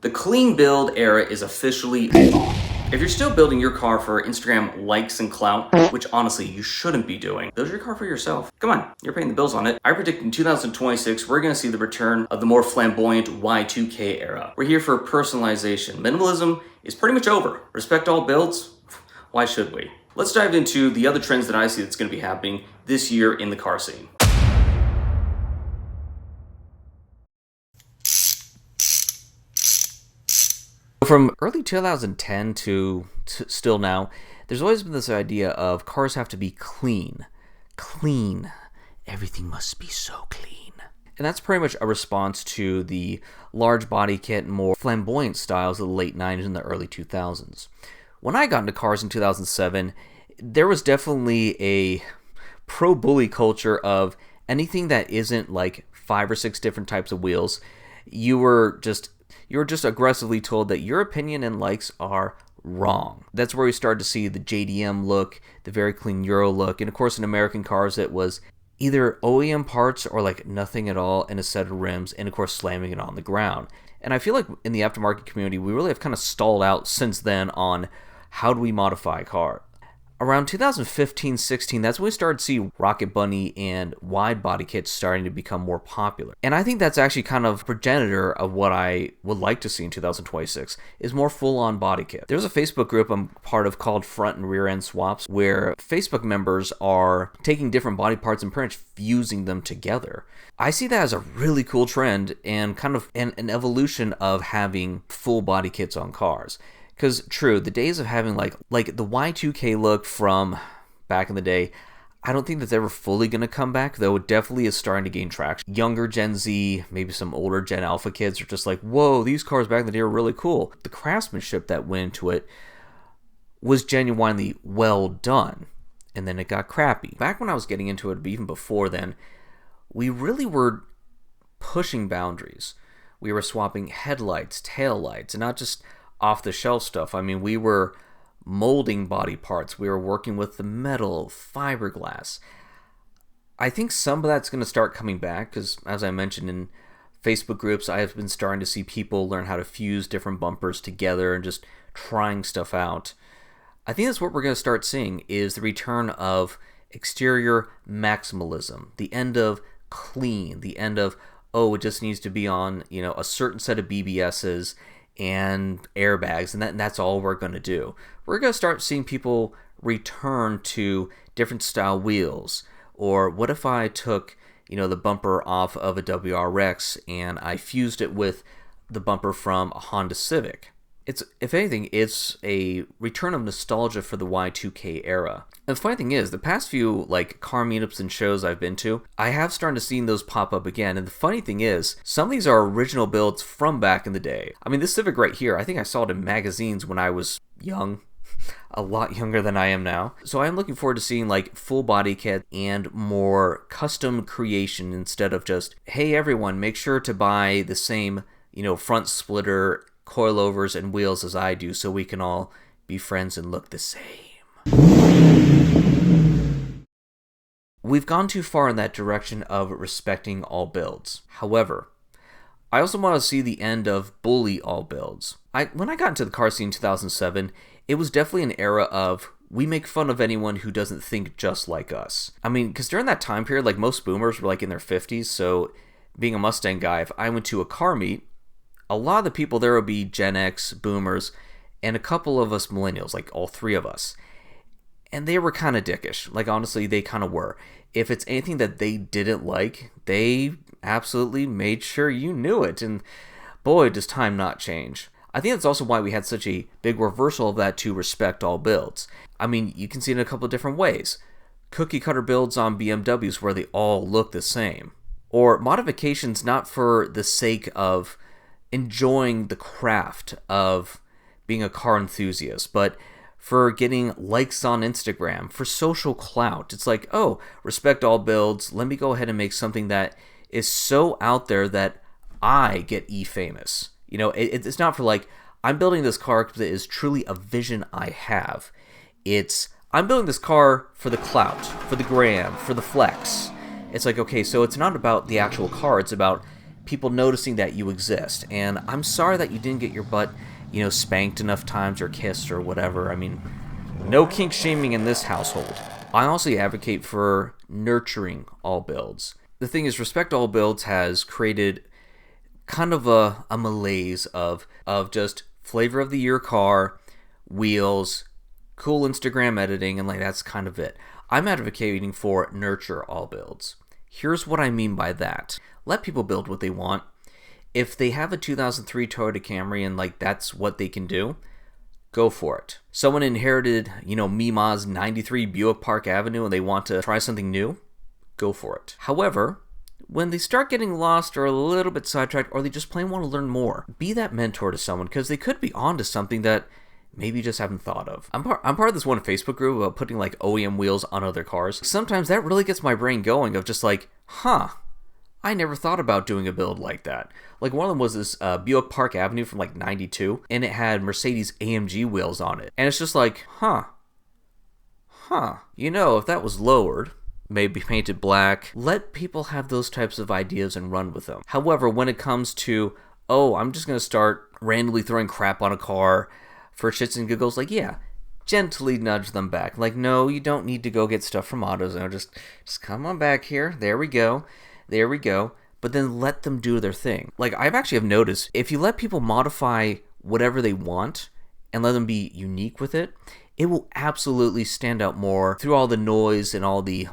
The clean build era is officially over. If you're still building your car for Instagram likes and clout, which honestly you shouldn't be doing, build your car for yourself. Come on, you're paying the bills on it. I predict in 2026, we're gonna see the return of the more flamboyant Y2K era. We're here for personalization. Minimalism is pretty much over. Respect all builds? Why should we? Let's dive into the other trends that I see that's gonna be happening this year in the car scene. From early 2010 to still now, there's always been this idea of cars have to be clean. Clean. Everything must be so clean. And that's pretty much a response to the large body kit and more flamboyant styles of the late 90s and the early 2000s. When I got into cars in 2007, there was definitely a pro-bully culture of anything that isn't like 5 or 6 different types of wheels. You were just aggressively told that your opinion and likes are wrong. That's where we started to see the JDM look, the very clean Euro look, and of course in American cars it was either OEM parts or like nothing at all and a set of rims, and of course slamming it on the ground. And I feel like in the aftermarket community we really have kind of stalled out since then on how do we modify a car. Around 2015-16, that's when we started to see Rocket Bunny and wide body kits starting to become more popular. And I think that's actually kind of progenitor of what I would like to see in 2026, is more full-on body kit. There's a Facebook group I'm part of called Front and Rear End Swaps, where Facebook members are taking different body parts and pretty much fusing them together. I see that as a really cool trend and kind of an evolution of having full body kits on cars. Because true, the days of having like the Y2K look from back in the day, I don't think that's ever fully going to come back, though it definitely is starting to gain traction. Younger Gen Z, maybe some older Gen Alpha kids are just like, whoa, these cars back in the day are really cool. The craftsmanship that went into it was genuinely well done, and then it got crappy. Back when I was getting into it, even before then, we really were pushing boundaries. We were swapping headlights, taillights, and not just off-the-shelf stuff. I mean, we were molding body parts. We were working with the metal, fiberglass. I think some of that's going to start coming back because, as I mentioned in Facebook groups, I have been starting to see people learn how to fuse different bumpers together and just trying stuff out. I think that's what we're going to start seeing is the return of exterior maximalism, the end of clean, the end of, oh, it just needs to be on, a certain set of BBSs and airbags, and that's all we're going to do. We're going to start seeing people return to different style wheels. Or what if I took, the bumper off of a WRX and I fused it with the bumper from a Honda Civic? If anything, it's a return of nostalgia for the Y2K era. And the funny thing is, the past few car meetups and shows I've been to, I have started to see those pop up again. And the funny thing is, some of these are original builds from back in the day. I mean, this Civic right here, I think I saw it in magazines when I was young. A lot younger than I am now. So I'm looking forward to seeing full body kit and more custom creation instead of just, hey everyone, make sure to buy the same, front splitter, coilovers, and wheels as I do so we can all be friends and look the same. We've gone too far in that direction of respecting all builds. However, I also want to see the end of bully all builds. When I got into the car scene in 2007, it was definitely an era of we make fun of anyone who doesn't think just like us. I mean, because during that time period, most boomers were in their 50s, so being a Mustang guy, if I went to a car meet, a lot of the people there would be Gen X, boomers, and a couple of us millennials, all 3 of us. And they were kind of dickish. Honestly, they kind of were. If it's anything that they didn't like, they absolutely made sure you knew it. And boy, does time not change. I think that's also why we had such a big reversal of that to respect all builds. I mean, you can see it in a couple of different ways. Cookie cutter builds on BMWs where they all look the same. Or modifications not for the sake of enjoying the craft of being a car enthusiast, but for getting likes on Instagram, for social clout. It's oh, respect all builds. Let me go ahead and make something that is so out there that I get famous. It's not for I'm building this car because it is truly a vision I have. It's I'm building this car for the clout, for the gram, for the flex. It's okay, so it's not about the actual car. It's about people noticing that you exist. And I'm sorry that you didn't get your butt, spanked enough times or kissed or whatever. I mean, no kink shaming in this household. I also advocate for nurturing all builds. The thing is, Respect All Builds has created kind of a malaise of just flavor of the year car, wheels, cool Instagram editing, and that's kind of it. I'm advocating for nurture all builds. Here's what I mean by that. Let people build what they want. If they have a 2003 Toyota Camry and that's what they can do, go for it. Someone inherited, Mima's 93 Buick Park Avenue and they want to try something new, go for it. However, when they start getting lost or a little bit sidetracked, or they just plain want to learn more, be that mentor to someone, because they could be onto something that maybe you just haven't thought of. I'm part of this one Facebook group about putting OEM wheels on other cars. Sometimes that really gets my brain going of just I never thought about doing a build like that. One of them was this Buick Park Avenue from 92, and it had Mercedes AMG wheels on it. And it's just if that was lowered, maybe painted black, let people have those types of ideas and run with them. However, when it comes to, I'm just going to start randomly throwing crap on a car for shits and giggles, gently nudge them back. No, you don't need to go get stuff from AutoZone. Just come on back here. There we go. But then let them do their thing. I've actually have noticed, if you let people modify whatever they want and let them be unique with it, it will absolutely stand out more through all the noise and all the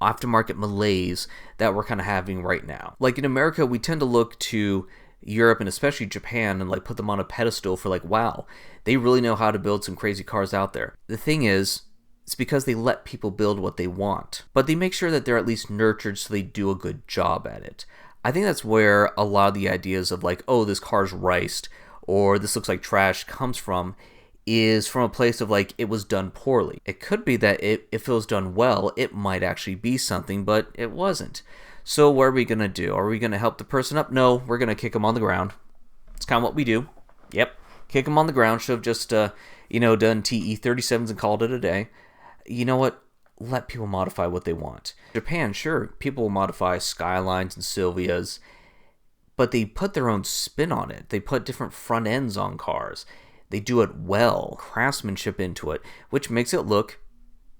aftermarket malaise that we're kind of having right now. In America, we tend to look to Europe and especially Japan and put them on a pedestal for wow, they really know how to build some crazy cars out there. The thing is, it's because they let people build what they want, but they make sure that they're at least nurtured so they do a good job at it. I think that's where a lot of the ideas of this car's riced or this looks like trash comes from, is from a place of it was done poorly. It could be that if it was done well, it might actually be something, but it wasn't. So what are we going to do? Are we going to help the person up? No, we're going to kick them on the ground. It's kind of what we do. Yep. Kick them on the ground. Should have just, done TE37s and called it a day. You know what? Let people modify what they want. Japan, sure, people will modify Skylines and Silvias, but they put their own spin on it. They put different front ends on cars. They do it well, craftsmanship into it, which makes it look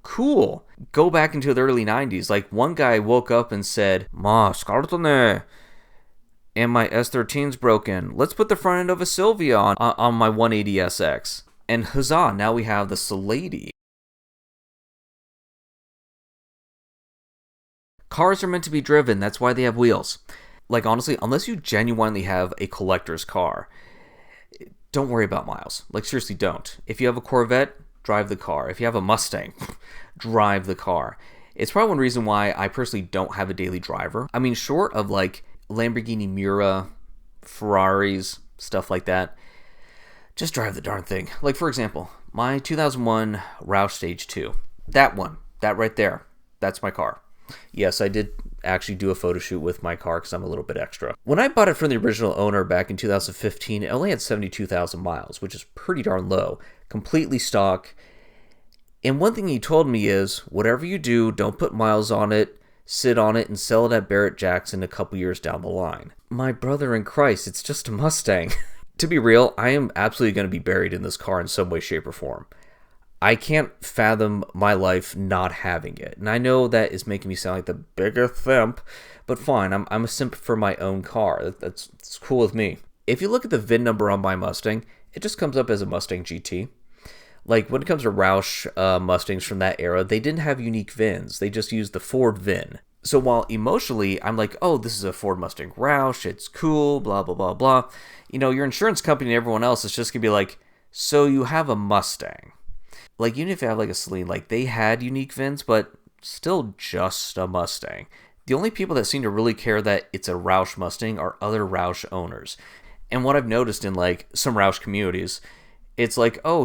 cool. Go back into the early 90s. One guy woke up and said, "Ma, scarlet ne, and my S13's broken. Let's put the front end of a Silvia on my 180SX." And huzzah, now we have the Salady. Cars are meant to be driven. That's why they have wheels. Honestly, unless you genuinely have a collector's car, don't worry about miles. Seriously, don't. If you have a Corvette, drive the car. If you have a Mustang, drive the car. It's probably one reason why I personally don't have a daily driver. I mean, short of Lamborghini Miura, Ferraris, stuff like that, just drive the darn thing. For example, my 2001 Roush Stage 2. That one. That right there. That's my car. Yes, I did actually do a photo shoot with my car because I'm a little bit extra. When I bought it from the original owner back in 2015, it only had 72,000 miles, which is pretty darn low. Completely stock. And one thing he told me is, whatever you do, don't put miles on it, sit on it, and sell it at Barrett-Jackson a couple years down the line. My brother in Christ, it's just a Mustang. To be real, I am absolutely going to be buried in this car in some way, shape, or form. I can't fathom my life not having it. And I know that is making me sound like the bigger thimp, but fine, I'm a simp for my own car. That's cool with me. If you look at the VIN number on my Mustang, it just comes up as a Mustang GT. When it comes to Roush Mustangs from that era, they didn't have unique VINs. They just used the Ford VIN. So while emotionally, I'm this is a Ford Mustang Roush, it's cool, blah, blah, blah, blah. Your insurance company and everyone else is just going to be so you have a Mustang. Even if you have a Celine, they had unique VINs, but still just a Mustang. The only people that seem to really care that it's a Roush Mustang are other Roush owners. And what I've noticed in some Roush communities, it's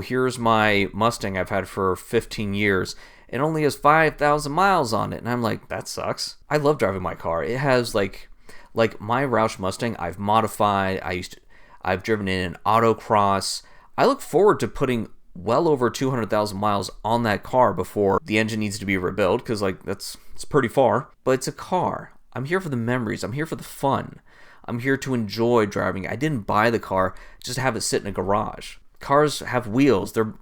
here's my Mustang I've had for 15 years. It only has 5,000 miles on it. And I'm that sucks. I love driving my car. It has my Roush Mustang I've modified. I've driven in an autocross. I look forward to putting well over 200,000 miles on that car before the engine needs to be rebuilt, because it's pretty far. But it's a car. I'm here for the memories. I'm here for the fun. I'm here to enjoy driving. I didn't buy the car just to have it sit in a garage. Cars have wheels. They're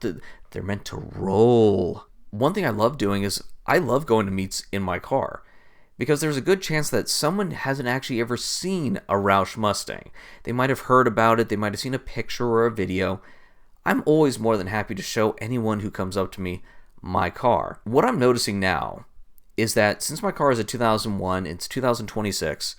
meant to roll. One thing I love doing is I love going to meets in my car because there's a good chance that someone hasn't actually ever seen a Roush Mustang. They might have heard about it, they might have seen a picture or a video. I'm always more than happy to show anyone who comes up to me my car. What I'm noticing now is that since my car is a 2001, it's 2026,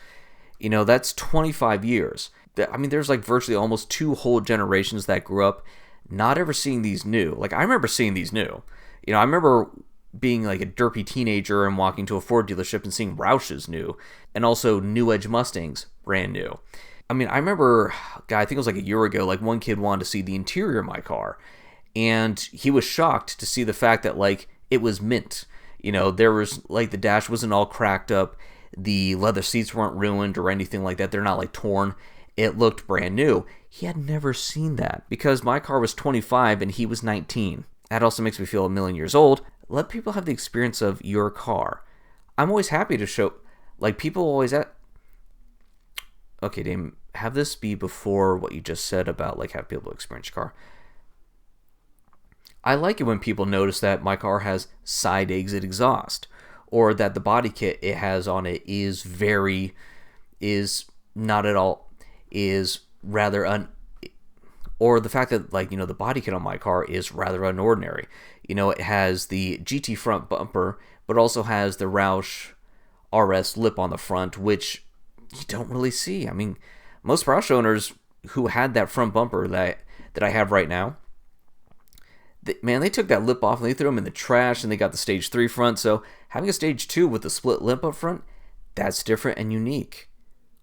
that's 25 years. I mean, there's like virtually almost 2 whole generations that grew up not ever seeing these new. Like, I remember seeing these new. I remember being like a derpy teenager and walking to a Ford dealership and seeing Roushes new, and also New Edge Mustangs brand new. I mean, I remember, God, I think it was like a year ago, like one kid wanted to see the interior of my car, and he was shocked to see the fact that like it was mint. There was like the dash wasn't all cracked up, the leather seats weren't ruined or anything like that. They're not like torn. It looked brand new. He had never seen that because my car was 25 and he was 19. That also makes me feel a million years old. Let people have the experience of your car. I'm always happy to show, like, people always okay, Dame, have this be before what you just said about like have people experience your car. I like it when people notice that my car has side exit exhaust, or that the body kit it has on it is not at all, is rather or the fact that like, the body kit on my car is rather unordinary. It has the GT front bumper, but also has the Roush RS lip on the front, which you don't really see. I mean, most Roush owners who had that front bumper that I have right now, they took that lip off and they threw them in the trash, and they got the Stage 3 front. So having a Stage 2 with the split lip up front, that's different and unique.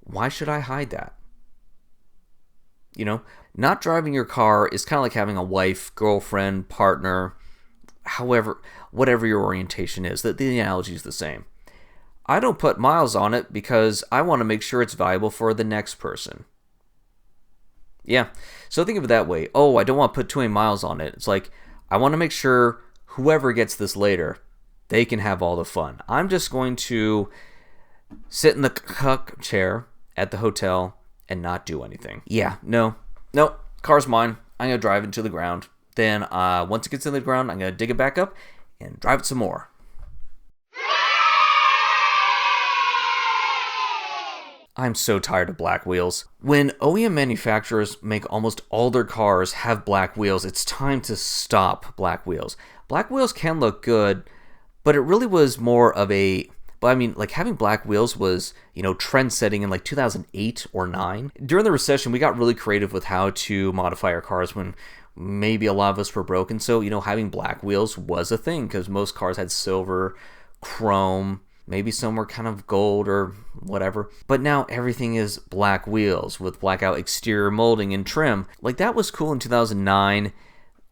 Why should I hide that? Not driving your car is kind of like having a wife, girlfriend, partner, whatever your orientation is. The analogy is the same. I don't put miles on it because I want to make sure it's valuable for the next person. Yeah, so think of it that way. Oh, I don't want to put too many miles on it. It's like, I want to make sure whoever gets this later, they can have all the fun. I'm just going to sit in the cuck chair at the hotel and not do anything. Yeah, no, car's mine. I'm going to drive it to the ground. Then once it gets in the ground, I'm going to dig it back up and drive it some more. I'm so tired of black wheels. When OEM manufacturers make almost all their cars have black wheels, it's time to stop black wheels. Black wheels can look good, but it really was more of a... But I mean, like, having black wheels was, trend setting in like 2008 or 9. During the recession, we got really creative with how to modify our cars when maybe a lot of us were broken. So, having black wheels was a thing because most cars had silver, chrome, maybe some were kind of gold or whatever. But now everything is black wheels with blackout exterior molding and trim. Like, that was cool in 2009,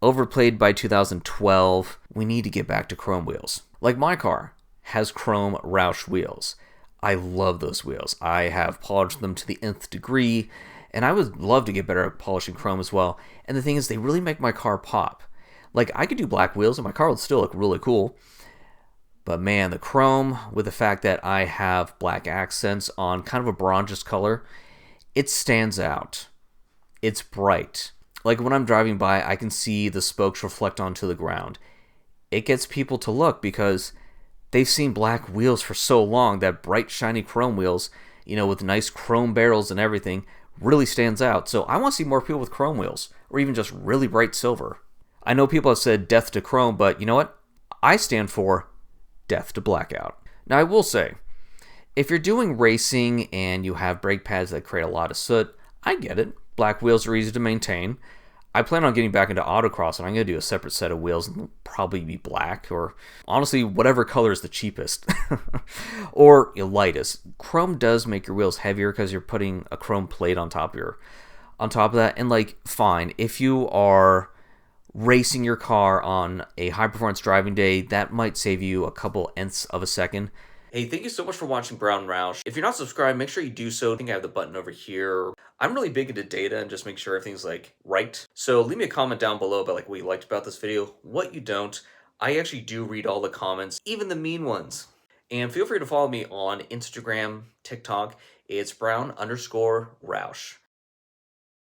overplayed by 2012. We need to get back to chrome wheels. Like my car has chrome Roush wheels. I love those wheels. I have polished them to the nth degree, and I would love to get better at polishing chrome as well. And the thing is, they really make my car pop. Like, I could do black wheels and my car would still look really cool. But man, the chrome, with the fact that I have black accents on kind of a bronzish color, it stands out. It's bright. Like, when I'm driving by, I can see the spokes reflect onto the ground. It gets people to look because they've seen black wheels for so long that bright, shiny chrome wheels, with nice chrome barrels and everything, really stands out. So I want to see more people with chrome wheels, or even just really bright silver. I know people have said death to chrome, but you know what? I stand for death to blackout. Now, I will say, if you're doing racing and you have brake pads that create a lot of soot, I get it. Black wheels are easy to maintain. I plan on getting back into autocross, and I'm going to do a separate set of wheels, and they'll probably be black, or honestly, whatever color is the cheapest, or lightest. Chrome does make your wheels heavier because you're putting a chrome plate on top of that, and like, fine, if you are racing your car on a high-performance driving day, that might save you a couple nths of a second. Hey, thank you so much for watching Brown Roush. If you're not subscribed, make sure you do so. I think I have the button over here. I'm really big into data and just make sure everything's like right. So leave me a comment down below about like what you liked about this video, what you don't. I actually do read all the comments, even the mean ones. And feel free to follow me on Instagram, TikTok, It's Brown_Roush.